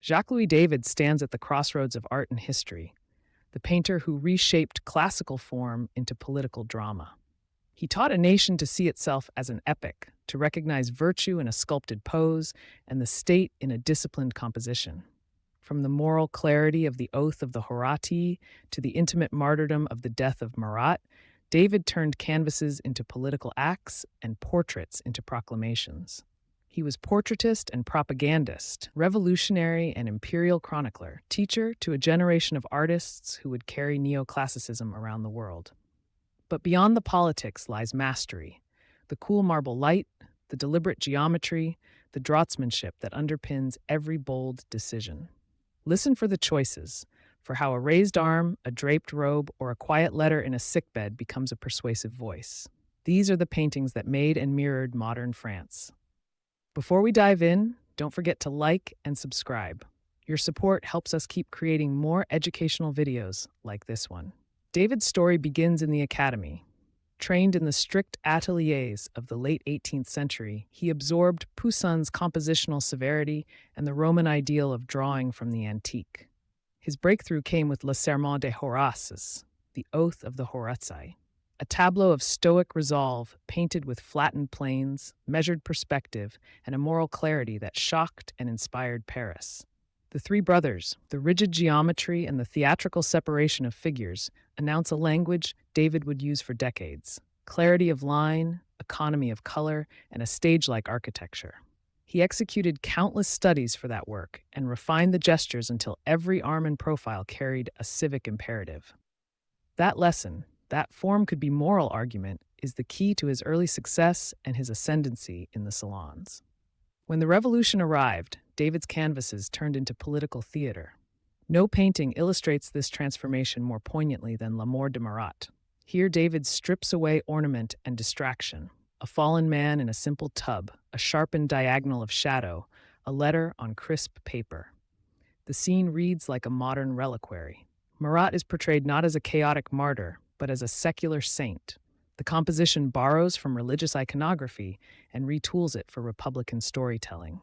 Jacques-Louis David stands at the crossroads of art and history, the painter who reshaped classical form into political drama. He taught a nation to see itself as an epic, to recognize virtue in a sculpted pose and the state in a disciplined composition. From the moral clarity of the oath of the Horatii to the intimate martyrdom of the Death of Marat, David turned canvases into political acts and portraits into proclamations. He was portraitist and propagandist, revolutionary and imperial chronicler, teacher to a generation of artists who would carry neoclassicism around the world. But beyond the politics lies mastery, the cool marble light, the deliberate geometry, the draughtsmanship that underpins every bold decision. Listen for the choices, for how a raised arm, a draped robe, or a quiet letter in a sickbed becomes a persuasive voice. These are the paintings that made and mirrored modern France. Before we dive in, don't forget to like and subscribe. Your support helps us keep creating more educational videos like this one. David's story begins in the academy. Trained in the strict ateliers of the late 18th century, he absorbed Poussin's compositional severity and the Roman ideal of drawing from the antique. His breakthrough came with Le Serment des Horaces, the Oath of the Horatii, a tableau of stoic resolve painted with flattened planes, measured perspective, and a moral clarity that shocked and inspired Paris. The three brothers, the rigid geometry and the theatrical separation of figures, announce a language David would use for decades: clarity of line, economy of color, and a stage-like architecture. He executed countless studies for that work and refined the gestures until every arm and profile carried a civic imperative. That lesson, that form could be moral argument, is the key to his early success and his ascendancy in the salons. When the revolution arrived, David's canvases turned into political theater. No painting illustrates this transformation more poignantly than La Mort de Marat. Here David strips away ornament and distraction. A fallen man in a simple tub, a sharpened diagonal of shadow, a letter on crisp paper. The scene reads like a modern reliquary. Marat is portrayed not as a chaotic martyr, but as a secular saint. The composition borrows from religious iconography and retools it for Republican storytelling.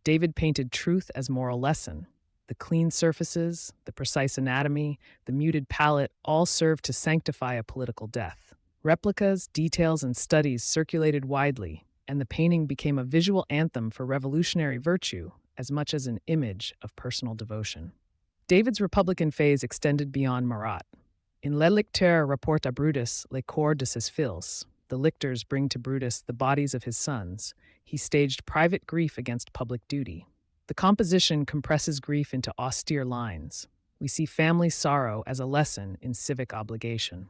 David painted truth as moral lesson. The clean surfaces, the precise anatomy, the muted palette all serve to sanctify a political death. Replicas, details, and studies circulated widely, and the painting became a visual anthem for revolutionary virtue as much as an image of personal devotion. David's Republican phase extended beyond Marat. In Les Licteurs rapportent à Brutus les corps de ses fils, the lictors bring to Brutus the bodies of his sons, he staged private grief against public duty. The composition compresses grief into austere lines. We see family sorrow as a lesson in civic obligation.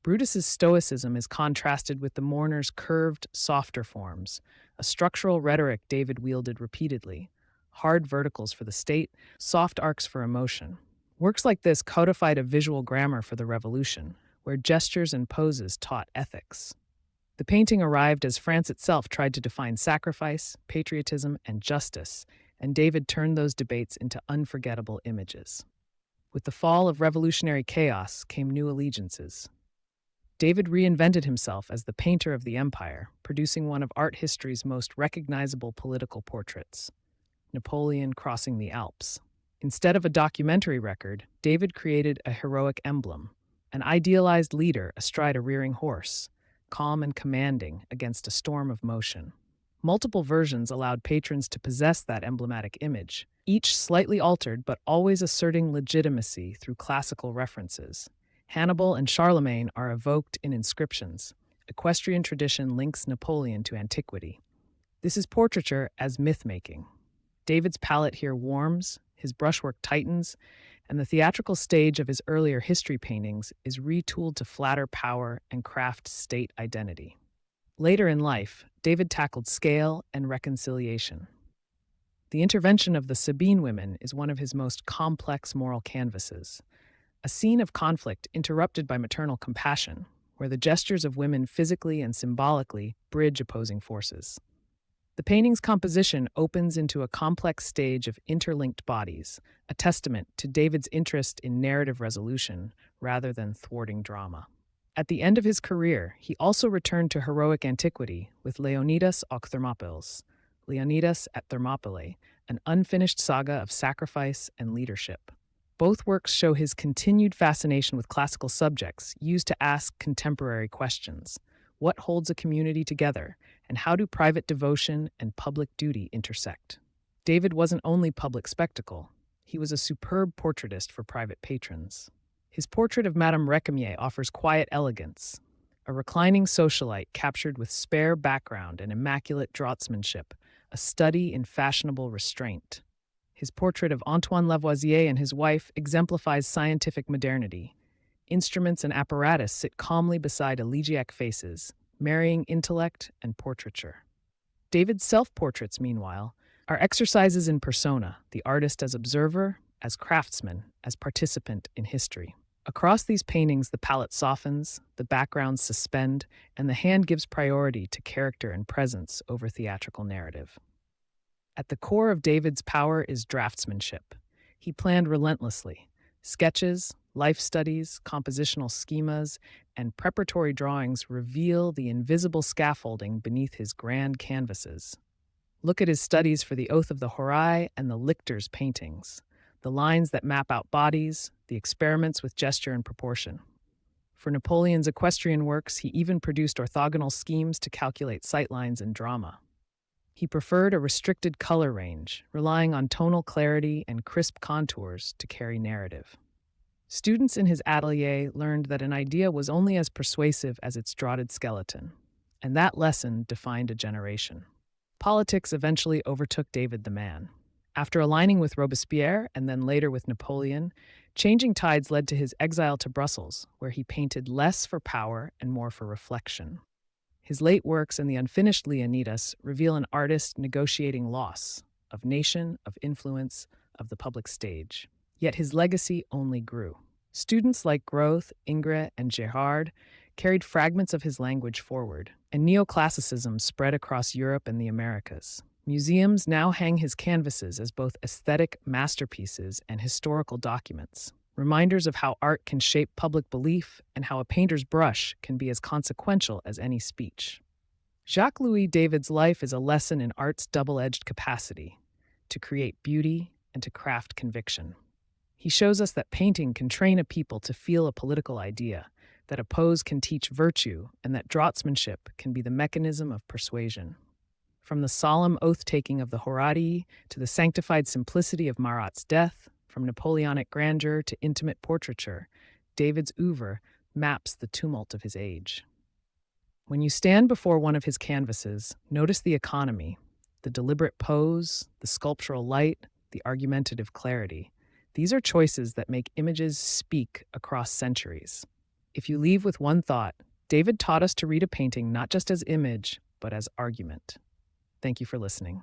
Brutus's stoicism is contrasted with the mourner's curved, softer forms, a structural rhetoric David wielded repeatedly: hard verticals for the state, soft arcs for emotion. Works like this codified a visual grammar for the revolution, where gestures and poses taught ethics. The painting arrived as France itself tried to define sacrifice, patriotism, and justice, and David turned those debates into unforgettable images. With the fall of revolutionary chaos came new allegiances. David reinvented himself as the painter of the empire, producing one of art history's most recognizable political portraits: Napoleon Crossing the Alps. Instead of a documentary record, David created a heroic emblem, an idealized leader astride a rearing horse, calm and commanding against a storm of motion. Multiple versions allowed patrons to possess that emblematic image, each slightly altered but always asserting legitimacy through classical references. Hannibal and Charlemagne are evoked in inscriptions. Equestrian tradition links Napoleon to antiquity. This is portraiture as myth-making. David's palette here warms, his brushwork tightens, and the theatrical stage of his earlier history paintings is retooled to flatter power and craft state identity. Later in life, David tackled scale and reconciliation. The intervention of the Sabine Women is one of his most complex moral canvases, a scene of conflict interrupted by maternal compassion, where the gestures of women physically and symbolically bridge opposing forces. The painting's composition opens into a complex stage of interlinked bodies, a testament to David's interest in narrative resolution rather than thwarting drama. At the end of his career, he also returned to heroic antiquity with Leonidas aux Thermopyles, Leonidas at Thermopylae, an unfinished saga of sacrifice and leadership. Both works show his continued fascination with classical subjects used to ask contemporary questions. What holds a community together, and how do private devotion and public duty intersect? David wasn't only public spectacle, he was a superb portraitist for private patrons. His portrait of Madame Récamier offers quiet elegance, a reclining socialite captured with spare background and immaculate draughtsmanship, a study in fashionable restraint. His portrait of Antoine Lavoisier and his wife exemplifies scientific modernity. Instruments and apparatus sit calmly beside elegiac faces, marrying intellect and portraiture. David's self-portraits, meanwhile, are exercises in persona, the artist as observer, as craftsman, as participant in history. Across these paintings, the palette softens, the backgrounds suspend, and the hand gives priority to character and presence over theatrical narrative. At the core of David's power is draftsmanship. He planned relentlessly. Sketches, life studies, compositional schemas, and preparatory drawings reveal the invisible scaffolding beneath his grand canvases. Look at his studies for the Oath of the Horatii and the Lictors paintings, the lines that map out bodies, the experiments with gesture and proportion. For Napoleon's equestrian works, he even produced orthogonal schemes to calculate sightlines and drama. He preferred a restricted color range, relying on tonal clarity and crisp contours to carry narrative. Students in his atelier learned that an idea was only as persuasive as its draughted skeleton, and that lesson defined a generation. Politics eventually overtook David the man. After aligning with Robespierre and then later with Napoleon, changing tides led to his exile to Brussels, where he painted less for power and more for reflection. His late works and the unfinished Leonidas reveal an artist negotiating loss of nation, of influence, of the public stage. Yet his legacy only grew. Students like Groth, Ingres, and Gerard carried fragments of his language forward, and neoclassicism spread across Europe and the Americas. Museums now hang his canvases as both aesthetic masterpieces and historical documents, reminders of how art can shape public belief and how a painter's brush can be as consequential as any speech. Jacques-Louis David's life is a lesson in art's double-edged capacity to create beauty and to craft conviction. He shows us that painting can train a people to feel a political idea, that a pose can teach virtue, and that draughtsmanship can be the mechanism of persuasion. From the solemn oath-taking of the Horatii to the sanctified simplicity of Marat's death, from Napoleonic grandeur to intimate portraiture, David's oeuvre maps the tumult of his age. When you stand before one of his canvases, notice the economy, the deliberate pose, the sculptural light, the argumentative clarity. These are choices that make images speak across centuries. If you leave with one thought, David taught us to read a painting not just as image, but as argument. Thank you for listening.